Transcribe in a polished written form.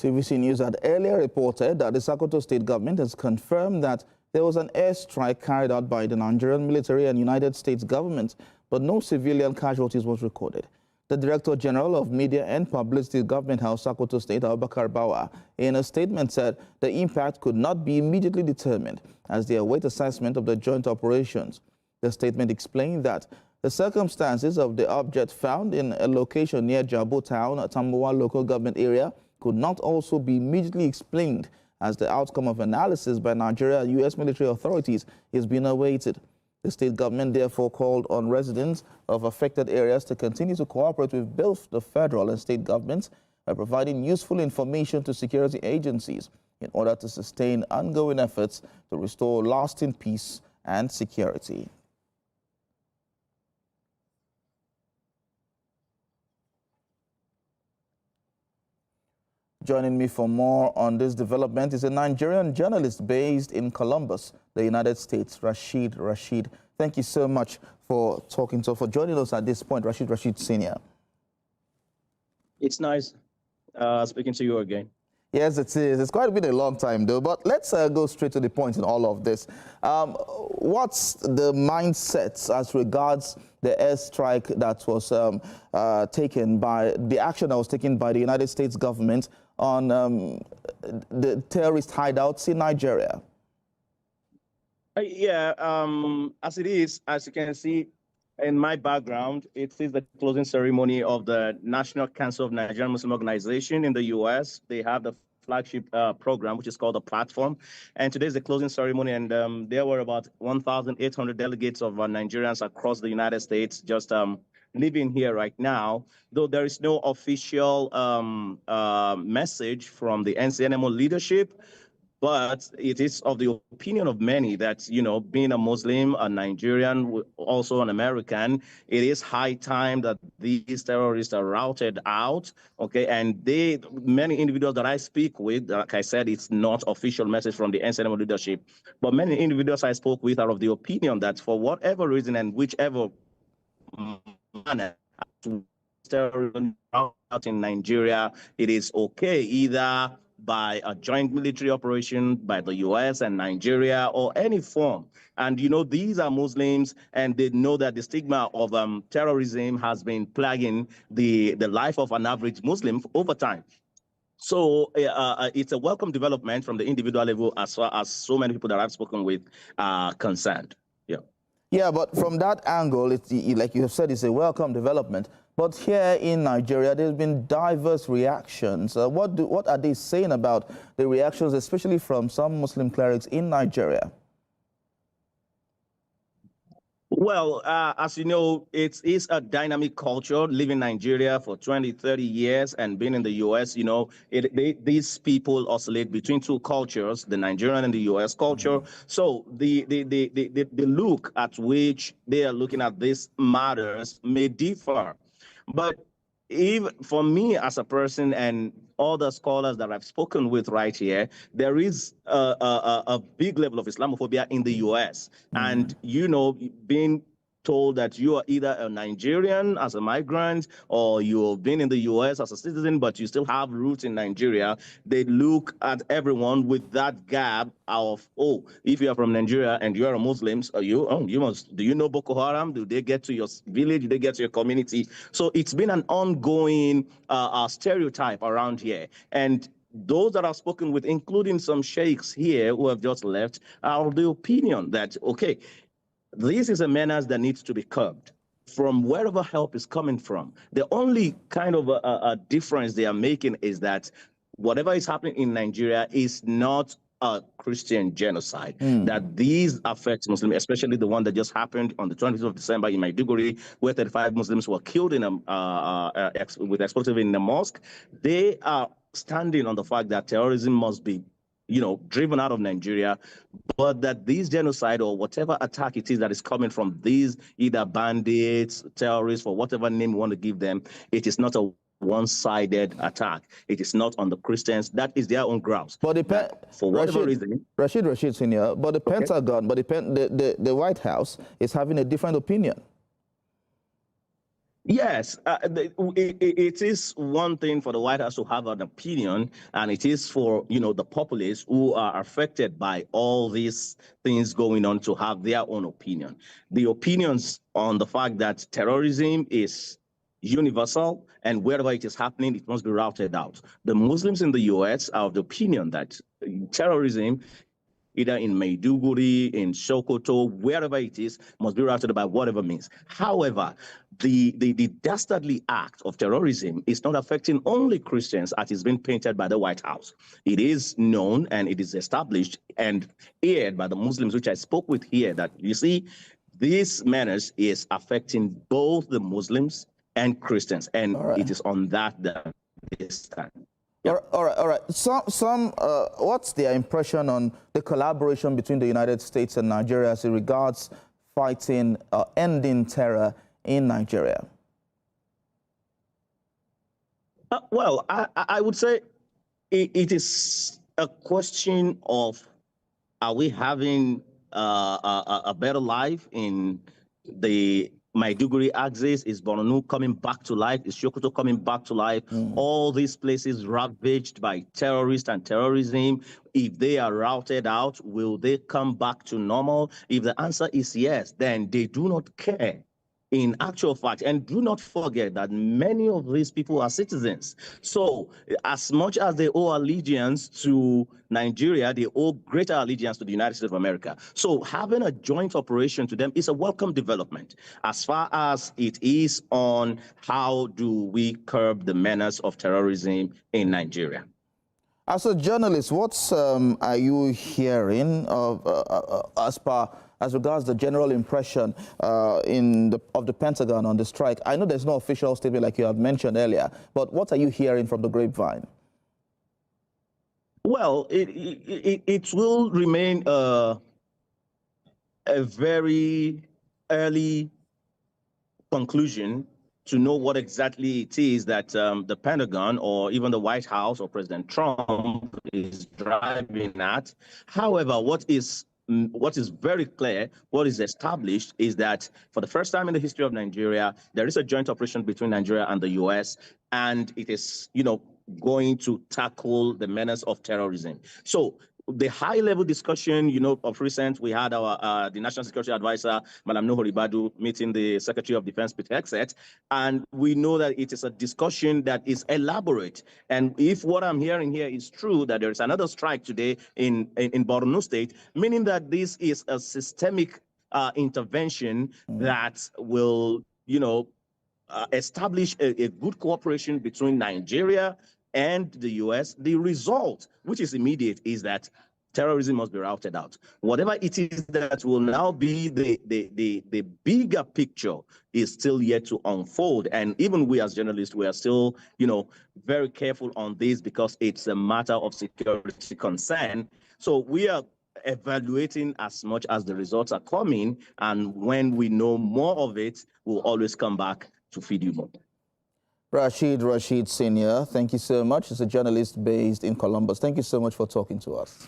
TVC News had earlier reported that the Sokoto state government has confirmed that there was an airstrike carried out by the Nigerian military and United States government, but no civilian casualties was recorded. The Director General of Media and Publicity Government House, Sokoto State, Abubakar Bawa, in a statement said the impact could not be immediately determined as they await assessment of the joint operations. The statement explained that the circumstances of the object found in a location near Jabo Town, a Tambuwa local government area, could not also be immediately explained as the outcome of analysis by Nigeria-U.S. military authorities is being awaited. The state government therefore called on residents of affected areas to continue to cooperate with both the federal and state governments by providing useful information to security agencies in order to sustain ongoing efforts to restore lasting peace and security. Joining me for more on this development is a Nigerian journalist based in Columbus, the United States, Rasheed. Rasheed, thank you so much for joining us at this point, Rasheed Senior. It's nice speaking to you again. Yes, it is. It's quite been a long time, though. But let's go straight to the point in all of this. What's the mindset as regards the airstrike that was taken by the action that was taken by the United States government on the terrorist hideouts in Nigeria? As it is, as you can see in my background, it is the closing ceremony of the National Council of Nigerian Muslim Organization in the U.S. They have the flagship program, which is called the Platform. And today is the closing ceremony, and there were about 1,800 delegates of Nigerians across the United States just living here right now, though there is no official message from the NCNMO leadership. But it is of the opinion of many that, you know, being a Muslim, a Nigerian, also an American, it is high time that these terrorists are routed out, okay? And many individuals that I speak with, like I said, it's not official message from the NCNMO leadership, but many individuals I spoke with are of the opinion that for whatever reason and whichever manner, terrorism out in Nigeria, it is okay either by a joint military operation by the U.S. and Nigeria or any form. And, you know, these are Muslims, and they know that the stigma of terrorism has been plaguing the life of an average Muslim over time. So it's a welcome development from the individual level as far as so many people that I've spoken with are concerned. Yeah, but from that angle, it's, like you have said, it's a welcome development. But here in Nigeria, there's been diverse reactions. What are they saying about the reactions, especially from some Muslim clerics in Nigeria? Well, as you know, it is a dynamic culture. Living in Nigeria for 20, 30 years and being in the U.S., you know, these people oscillate between two cultures, the Nigerian and the U.S. culture. So the look at which they are looking at these matters may differ. But for me as a person and all the scholars that I've spoken with right here, there is a big level of Islamophobia in the U.S. And, you know, being told that you are either a Nigerian as a migrant or you've been in the U.S. as a citizen, but you still have roots in Nigeria, they look at everyone with that gap of, oh, if you are from Nigeria and you are a Muslim, do you know Boko Haram? Do they get to your village? Do they get to your community? So it's been an ongoing stereotype around here. And those that I've spoken with, including some sheikhs here who have just left, are of the opinion that, okay, this is a menace that needs to be curbed from wherever help is coming from. The only kind of a difference they are making is that whatever is happening in Nigeria is not a Christian genocide, that these affect Muslims, especially the one that just happened on the 20th of December in Maiduguri, where 35 Muslims were killed in with explosive in the mosque. They are standing on the fact that terrorism must be, you know, driven out of Nigeria, but that these genocide or whatever attack it is that is coming from these either bandits, terrorists, or whatever name you want to give them, it is not a one-sided attack. It is not on the Christians. That is their own grounds. But for whatever reason, Rasheed Senior, but the Pentagon, but the White House is having a different opinion. Yes, it is one thing for the White House to have an opinion, and it is for, the populace who are affected by all these things going on to have their own opinion. The opinions on the fact that terrorism is universal, and wherever it is happening, it must be routed out. The Muslims in the U.S. are of the opinion that terrorism, either in Maiduguri, in Sokoto, wherever it is, must be routed by whatever means. However, the dastardly act of terrorism is not affecting only Christians as it's been painted by the White House. It is known and it is established and aired by the Muslims, which I spoke with here, that you see, this menace is affecting both the Muslims and Christians, and it is on that they stand. Yeah. All right. What's their impression on the collaboration between the United States and Nigeria as it regards fighting, ending terror in Nigeria? Well, I would say it is a question of, are we having a better life in the Maiduguri axis? Is Borno coming back to life? Is Sokoto coming back to life? All these places ravaged by terrorists and terrorism, if they are routed out, will they come back to normal? If the answer is yes, then they do not care. In actual fact, and do not forget that many of these people are citizens. So as much as they owe allegiance to Nigeria, they owe greater allegiance to the United States of America. So having a joint operation to them is a welcome development. As far as it is on how do we curb the menace of terrorism in Nigeria. As a journalist, what are you hearing of, as regards the general impression of the Pentagon on the strike? I know there's no official statement like you have mentioned earlier, but what are you hearing from the grapevine? Well, it will remain a very early conclusion to know what exactly it is that the Pentagon or even the White House or President Trump is driving at. However, what is very clear, what is established, is that for the first time in the history of Nigeria, there is a joint operation between Nigeria and the U.S., and it is, going to tackle the menace of terrorism. So the high-level discussion, of recent, we had our the National Security Advisor, Madam Nuhu Ribadu, meeting the Secretary of Defense, Peter Hegseth, and we know that it is a discussion that is elaborate. And if what I'm hearing here is true, that there is another strike today in Borno State, meaning that this is a systemic intervention that will, establish a good cooperation between Nigeria and the U.S., the result, which is immediate, is that terrorism must be routed out. Whatever it is that will now be the bigger picture is still yet to unfold. And even we as journalists, we are still, very careful on this because it's a matter of security concern. So we are evaluating as much as the results are coming. And when we know more of it, we'll always come back to feed you more. Rasheed Senior, thank you so much. He's a journalist based in Columbus. Thank you so much for talking to us.